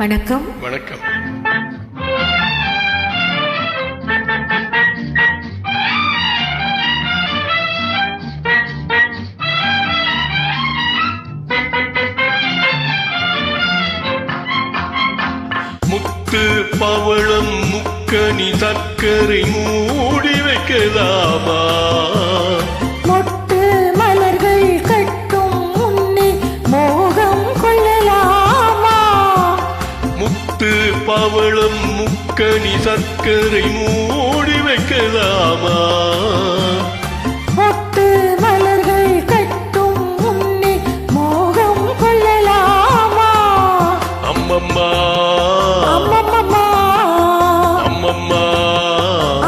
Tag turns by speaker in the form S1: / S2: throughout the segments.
S1: வணக்கம்.
S2: வணக்கம். முத்து பவளம் முக்கனி சர்க்கரை மூடி வைக்கலாமா?
S1: மொட்டு மலர்கள் கட்டும் முன்னே மோகம் கொள்ளலாமா?
S2: முத்து பவளம் முக்கனி சர்க்கரை மூடி வைக்கலாமா?
S1: மொட்டு மலர்கள் கட்டும் முன்னே மோகம் கொள்ளலாமா?
S2: அம்மம்மா
S1: அம்மம்மம்மா
S2: அம்மம்மா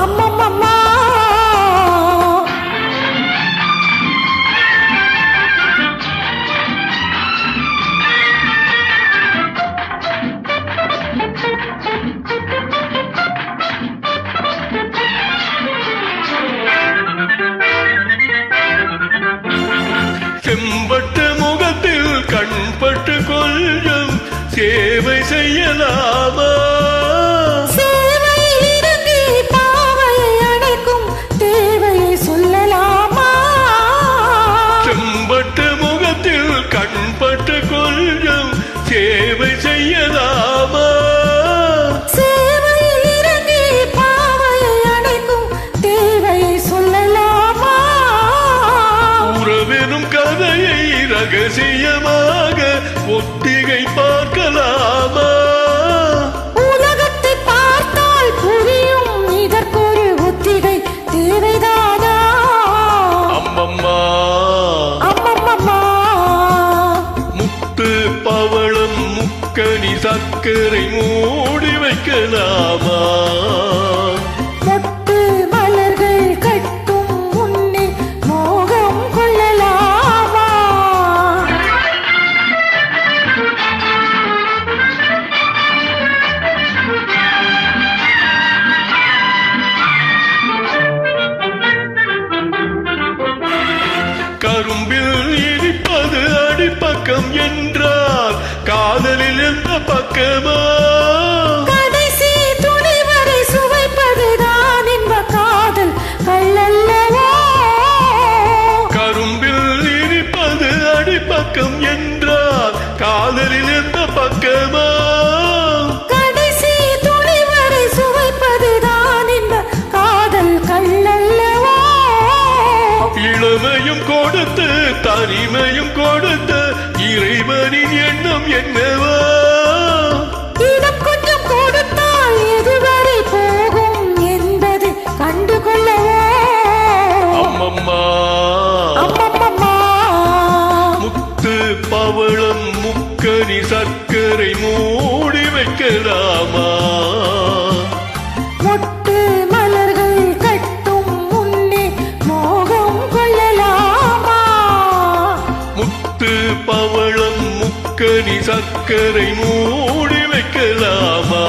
S1: அம்மம்மம்மா.
S2: செம்பட்ட முகத்தில் கண்பட்டு கொஞ்சம் சேவை செய்யலாமா?
S1: சேவையில் இறங்கி பாவையை அணைக்கும் தேவையை சொல்லலாமா?
S2: செம்பட்ட முகத்தில் கண்பட்டு கொஞ்சம் சேவை செய்யலாமா?
S1: சேவையில் இறங்கி பாவையை அணைக்கும் தேவையை சொல்லலாமா?
S2: உறவெனும் கதையை ரகசியமாக ஒத்திகை பார்க்கலாமா?
S1: உலகத்தை பார்த்தால் புரியும் இதற்கொரு ஒத்திகை தேவைதானா?
S2: அம்மம்மா
S1: அம்மம்மம்மா.
S2: முத்து பவளம் முக்கனி சர்க்கரை மூடி வைக்கலாமா?
S1: மொட்டு மலர்கள் கட்டும் முன்னே மோகம் கொள்ளலாமா?
S2: கரும்பில் இனிப்பது அடிப்பக்கம் என்றால் காதலில் எந்த பக்கமா?
S1: கடைசி துளி வரை சுவைப்பதுதான் இன்ப காதல் கள்ளல்லவா?
S2: கரும்பில் இனிப்பது அடிப்பக்கம் என்றால் காதலில் எந்த பக்கமா?
S1: கடைசி துளி வரை சுவைப்பதுதான் இன்ப காதல் கள்ளல்லவா?
S2: இளமையும் கொடுத்து தனிமையும் கொடுத்து இறைவனின் எண்ணம் என்னவா?
S1: இடம் கொஞ்சம் கொடுத்தால் எதுவரை போகும் என்பது கண்டுகொள்ளவா?
S2: அம்மம்மா
S1: அம்மம்மம்மா.
S2: முத்து பவளம் முக்கனி சர்க்கரை மூடி வைக்கலாமா?
S1: மொட்டு மலர்கள் கட்டும் முன்னே மோகம் கொள்ளலாமா?
S2: முத்து பவளம் முக்கனி சர்க்கரை மூடி வைக்கலாமா?